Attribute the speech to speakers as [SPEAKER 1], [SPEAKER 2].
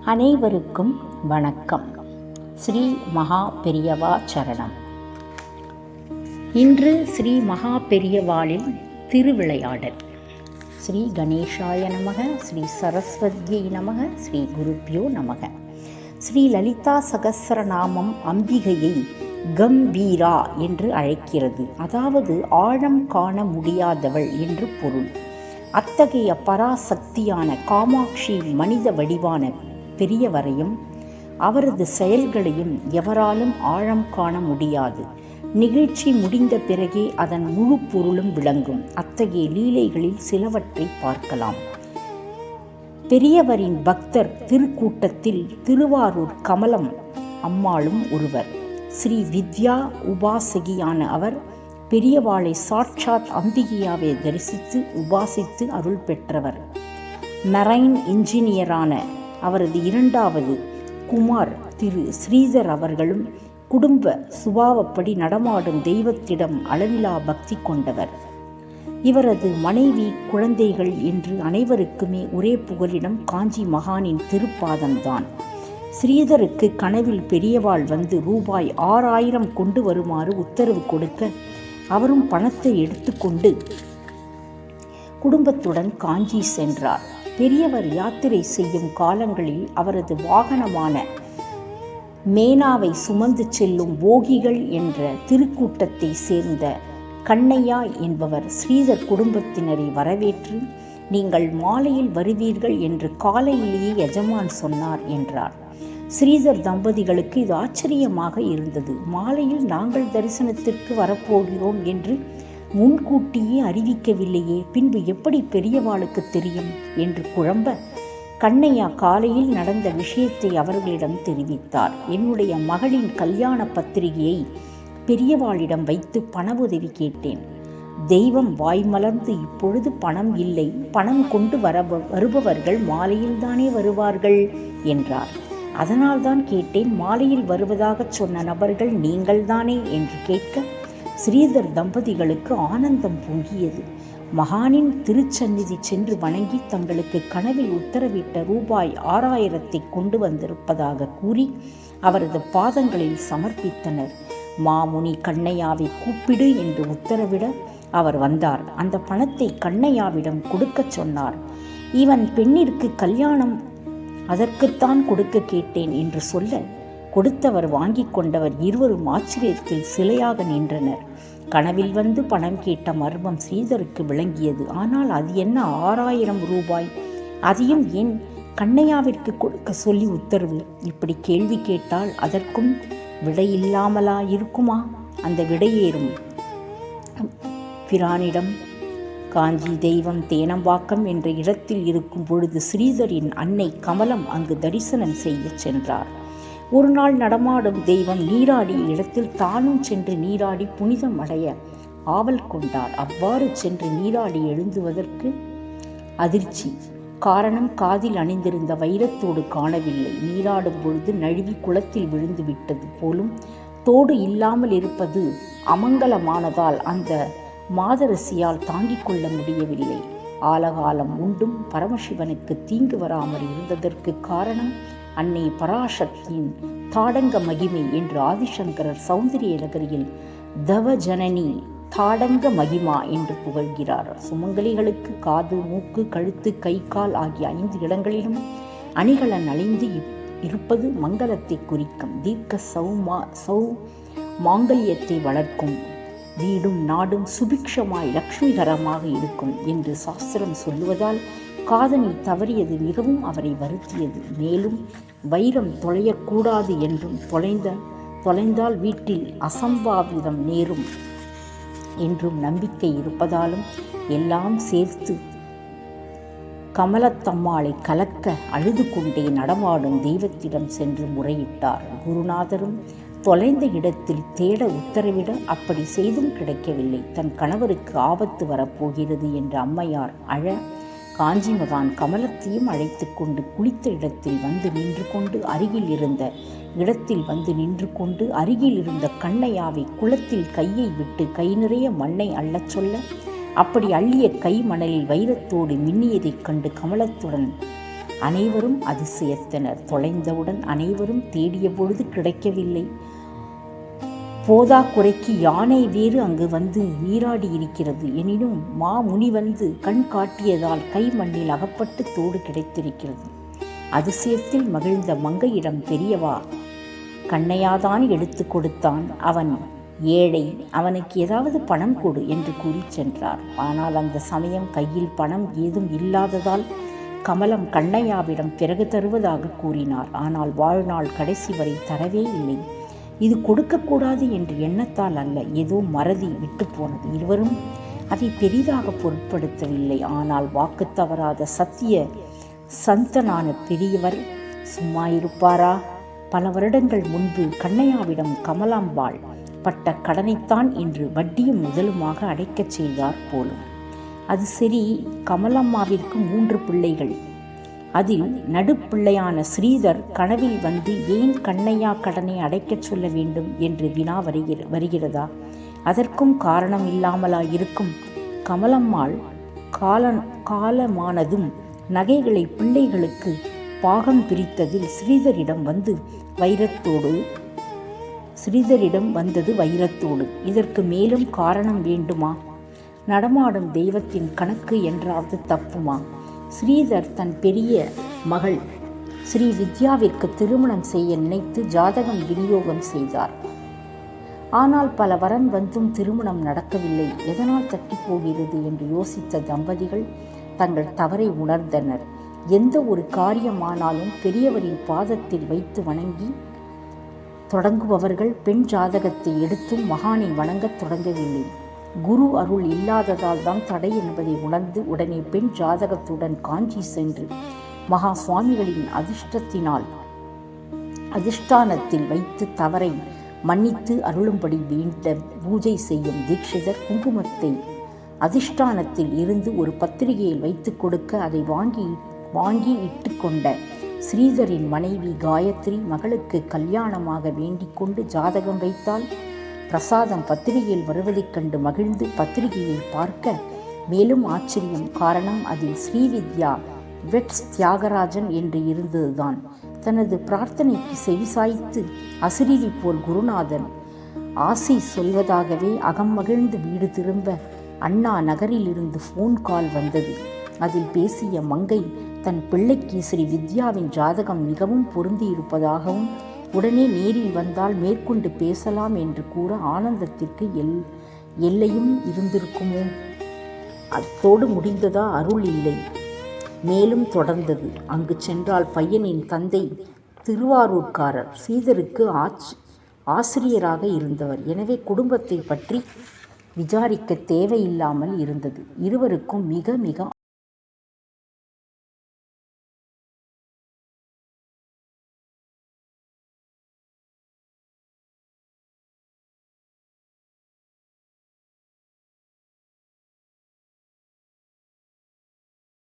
[SPEAKER 1] அனைவருக்கும் வணக்கம். ஸ்ரீ மகா பெரியவா சரணம். இன்று ஸ்ரீ மகா பெரியவாளின் திருவிளையாடல். ஸ்ரீ கணேசாய நமக, ஸ்ரீ சரஸ்வதியை நமக, ஸ்ரீ குருப்யோ நமக. ஸ்ரீ லலிதா சகஸ்ரநாமம் அம்பிகையை கம்பீரா என்று அழைக்கிறது. அதாவது ஆழம் காண முடியாதவள் என்று பொருள். அத்தகைய பராசக்தியான காமாட்சி மனித வடிவான பெரியவரையும் அவரது செயல்களையும் எவராலும் ஆழம் காண முடியாது. நிகழ்ச்சி முடிந்த பிறகே அதன் முழு பொருளும் விளங்கும். அத்தகைய லீலைகளில் சிலவற்றை பார்க்கலாம். பெரியவரின் பக்தர் திருக்கூட்டத்தில் திருவாரூர் கமலம் அம்மாளும் ஒருவர். ஸ்ரீ வித்யா உபாசகியான அவர் பெரியவாளை சாட்சாத் அம்பிகையாவை தரிசித்து உபாசித்து அருள் பெற்றவர். மெரைன் இன்ஜினியரான அவரது இரண்டாவது குமார் திரு ஸ்ரீதர் அவர்களும் குடும்ப சுபாவப்படி நடமாடும் தெய்வத்திடம் அளவிலா பக்தி கொண்டவர். இவரது மனைவி, குழந்தைகள் என்று அனைவருக்குமே ஒரே புகலிடம் காஞ்சி மகானின் திருப்பாதம்தான். ஸ்ரீதருக்கு கனவில் பெரியவாள் வந்து ரூபாய் 6000 கொண்டு வருமாறு உத்தரவு கொடுக்க அவரும் பணத்தை எடுத்துக்கொண்டு குடும்பத்துடன் காஞ்சி சென்றார். பெரியவர் யாத்திரை செய்யும் காலங்களில் அவரது வாகனமான மேனாவை சுமந்து செல்லும் போகிகள் என்ற திருக்கூட்டத்தை சேர்ந்த கண்ணையா என்பவர் ஸ்ரீதர் குடும்பத்தினரை வரவேற்று, நீங்கள் மாலையில் வருவீர்கள் என்று காலையிலேயே எஜமான் சொன்னார் என்றார். ஸ்ரீதர் தம்பதிகளுக்கு இது ஆச்சரியமாக இருந்தது. மாலையில் நாங்கள் தரிசனத்திற்கு வரப்போகிறோம் என்று முன்கூட்டியே அறிவிக்கவில்லையே, பின்பு எப்படி பெரியவாளுக்கு தெரியும் என்று குழம்ப, கண்ணையா காலையில் நடந்த விஷயத்தை அவர்களிடம் தெரிவித்தார். என்னுடைய மகளின் கல்யாண பத்திரிகையை பெரியவாளிடம் வைத்து பண உதவி கேட்டேன். தெய்வம் வாய்மலர்ந்து இப்பொழுது பணம் இல்லை, பணம் கொண்டு வருபவர்கள் மாலையில்தானே வருவார்கள் என்றார். அதனால்தான் கேட்டேன், மாலையில் வருவதாக சொன்ன நபர்கள் நீங்கள்தானே என்று கேட்க, ஸ்ரீதர் தம்பதிகளுக்கு ஆனந்தம் பொங்கியது. மகானின் திருச்சந்நிதி சென்று வணங்கி தங்களுக்கு கனவில் உத்தரவிட்ட ரூபாய் 6000 கொண்டு வந்திருப்பதாக கூறி அவரது பாதங்களில் சமர்ப்பித்தனர். மாமுனி கண்ணையாவை கூப்பிடு என்று உத்தரவிட அவர் வந்தார். அந்த பணத்தை கண்ணையாவிடம் கொடுக்க சொன்னார். இவன் பெண்ணிற்கு கல்யாணம், அதற்குத்தான் கொடுக்க கேட்டேன் என்று சொல்ல, கொடுத்தவர் வாங்கி கொண்டவர் இருவரும் ஆச்சரியத்தில் சிலையாக நின்றனர். கனவில் வந்து பணம் கேட்ட மர்மம் ஸ்ரீதருக்கு விளங்கியது. ஆனால் அது என்ன 6000 ரூபாய், அதையும் ஏன் கண்ணையாவிற்கு கொடுக்க சொல்லி உத்தரவு? இப்படி கேள்வி கேட்டால் அதற்கும் விடை இல்லாமலா இருக்குமா? அந்த விடையேறும் பிரானிடம் காஞ்சி தெய்வம் தேனம்பாக்கம் என்ற இடத்தில் இருக்கும் பொழுது ஸ்ரீதரின் அன்னை கமலம் அங்கு தரிசனம் செய்ய சென்றார். ஒரு நாள் நடமாடும் தெய்வம் நீராடிய இடத்தில் தானும் சென்று நீராடி புனிதம் அடைய ஆவல் கொண்டார். அவ்வாறு சென்று நீராடி எழுந்துவதற்கு அதிர்ச்சி. காரணம், காதில் அணிந்திருந்த வைரத்தோடு காணவில்லை. நீராடும் பொழுது நழுவி குளத்தில் விழுந்து விட்டது போலும். தோடு இல்லாமல் இருப்பது அமங்கலமானதால் அந்த மாதரசியால் தாங்கிக் கொள்ள முடியவில்லை. ஆலகாலம் உண்டும் பரமசிவனுக்கு தீங்கு வராமல் இருந்ததற்கு காரணம் அன்னை பராசக்தியின் தாடங்க மகிமை என்று ஆதிசங்கரர் சௌந்தரிய நகரியில் தவஜனனி தாடங்க மகிமா என்று புகழ்கிறார். சுமங்கலிகளுக்கு காது, மூக்கு, கழுத்து, கை, கால் ஆகிய 5 இடங்களிலும் அணிகலன் அணிந்து இருப்பது மங்களத்தை குறிக்கும். தீர்க்க மாங்கல்யத்தை வளர்க்கும். வீடும் நாடும் சுபிக்ஷமாய் லக்ஷ்மிகரமாக இருக்கும் என்று சாஸ்திரம் சொல்லுவதால் காதணி தவறியது மிகவும் அவரை வருத்தியது. மேலும் வைரம் தொலையக்கூடாது என்றும், தொலைந்தால் வீட்டில் அசம்பாவிதம் நேரும் என்றும் நம்பிக்கை இருப்பதாலும் எல்லாம் சேர்த்து கமலத்தம்மாளை கலக்க அழுது கொண்டே நடமாடும் தெய்வத்திடம் சென்று முறையிட்டார். குருநாதரும் தொலைந்த இடத்தில் தேட உத்தரவிட அப்படி செய்தும் கிடைக்கவில்லை. தன் கணவருக்கு ஆபத்து வரப்போகிறது என்று அம்மையார் அழ, காஞ்சி மகான் கமலத்தையும் அழைத்து கொண்டு குளித்த இடத்தில் வந்து நின்று கொண்டு அருகில் இருந்த கண்ணையாவை குளத்தில் கையை விட்டு கை நிறைய மண்ணை அள்ளச் சொல்ல, அப்படி அள்ளிய கை மணலில் வைரத்தோடு மின்னியதைக் கண்டு கமலத்துடன் அனைவரும் அதிசயத்தனர். தொலைந்தவுடன் அனைவரும் தேடிய பொழுது கிடைக்கவில்லை. போதாக்குறைக்கு யானை வேறு அங்கு வந்து நீராடி இருக்கிறது. எனினும் மாமுனி வந்து கண் காட்டியதால் கை மண்ணில் அகப்பட்டு தோடு கிடைத்திருக்கிறது. அதிசயத்தில் மகிழ்ந்த மங்கையிடம், பெரியவா, கண்ணையாதான் எடுத்து கொடுத்தான், அவன் ஏழை, அவனுக்கு ஏதாவது பணம் கொடு என்று கூறி சென்றார். ஆனால் அந்த சமயம் கையில் பணம் ஏதும் இல்லாததால் கமலம் கண்ணையாவிடம் பிறகு தருவதாக கூறினார். ஆனால் வாழ்நாள் கடைசி வரை தரவே இல்லை. இது கொடுக்கக்கூடாது என்று எண்ணத்தால் அல்ல, ஏதோ மறதி விட்டு போனது. இருவரும் அதை பெரிதாக பொருட்படுத்தவில்லை. ஆனால் வாக்கு தவறாத சத்திய சந்தனான பெரியவர் சும்மா இருப்பாரா? பல வருடங்கள் முன்பு கண்ணையாவிடம் கமலாம்பாள் பட்ட கடனைத்தான் இன்று வட்டியும் முதலுமாக அடைக்கச் செய்தார் போலும். அது சரி, கமலம்மாவிற்கு 3 பிள்ளைகள். அதில் நடுப்பிள்ளையான ஸ்ரீதர் கனவில் வந்து ஏன் கண்ணையா கடனை அடைக்கச் சொல்ல வேண்டும் என்று வினா வருகிறதா? அதற்கும் காரணம் இல்லாமலா இருக்கும்? கமலம்மாள் காலமானதும் நகைகளை பிள்ளைகளுக்கு பாகம் பிரித்ததில் ஸ்ரீதரிடம் வந்தது வைரத்தோடு. இதற்கு மேலும் காரணம் வேண்டுமா? நடமாடும் தெய்வத்தின் கணக்கு என்றாவது தப்புமா? ஸ்ரீதர் தன் பெரிய மகள் ஸ்ரீ வித்யாவிற்கு திருமணம் செய்ய நினைத்து ஜாதகம் விநியோகம் செய்தார். ஆனால் பல வரன் வந்தும் திருமணம் நடக்கவில்லை. எதனால் தட்டி போகிறது என்று யோசித்த தம்பதிகள் தங்கள் தவறை உணர்ந்தனர். எந்த ஒரு காரியமானாலும் பெரியவரின் பாதத்தில் வைத்து வணங்கி தொடங்குபவர்கள் பெண் ஜாதகத்தை எடுத்தும் மகானை வணங்கத் தொடங்கவில்லை. குரு அருள் இல்லாததால் தான் தடை என்பதை உணர்ந்து உடனே பெண் ஜாதகத்துடன் காஞ்சி சென்று மகா சுவாமிகளின் அதிஷ்டானத்தில் வைத்து தவறை மன்னித்து அருளும்படி வேண்ட பூஜை செய்யும் தீட்சிதர் குங்குமத்தை அதிஷ்டானத்தில் இருந்து ஒரு பத்திரிகையில் வைத்து கொடுக்க அதை வாங்கி இட்டு கொண்ட ஸ்ரீதரின் மனைவி காயத்ரி மகளுக்கு கல்யாணமாக வேண்டிக் கொண்டு ஜாதகம் வைத்தால் பிரசாதம் பத்திரிகையில் வருவதைக் கண்டு மகிழ்ந்து பத்திரிகையை பார்க்க மேலும் ஆச்சரியம். காரணம், அதில் ஸ்ரீவித்யா வெட்ஸ் தியாகராஜன் என்று இருந்ததுதான். தனது பிரார்த்தனைக்கு செவிசாய்த்து அசிரிரி போல் குருநாதன் ஆசை சொல்வதாகவே அகம் மகிழ்ந்து வீடு திரும்ப அண்ணா நகரிலிருந்து ஃபோன் கால் வந்தது. அதில் பேசிய மங்கை தன் பிள்ளைக்கு ஸ்ரீ வித்யாவின் ஜாதகம் மிகவும் பொருந்தியிருப்பதாகவும் உடனே நேரில் வந்தால் மேற்கொண்டு பேசலாம் என்று கூற ஆனந்தத்திற்கு எல்லையும் இருந்திருக்குமோ? அத்தோடு முடிந்ததா? அருள் இல்லை. மேலும் தொடர்ந்தது. அங்கு சென்றால் பையனின் தந்தை திருவாரூர்காரர், ஸ்ரீதருக்கு ஆசிரியராக இருந்தவர். எனவே குடும்பத்தை பற்றி விசாரிக்க தேவையில்லாமல் இருந்தது. இருவருக்கும் மிக மிக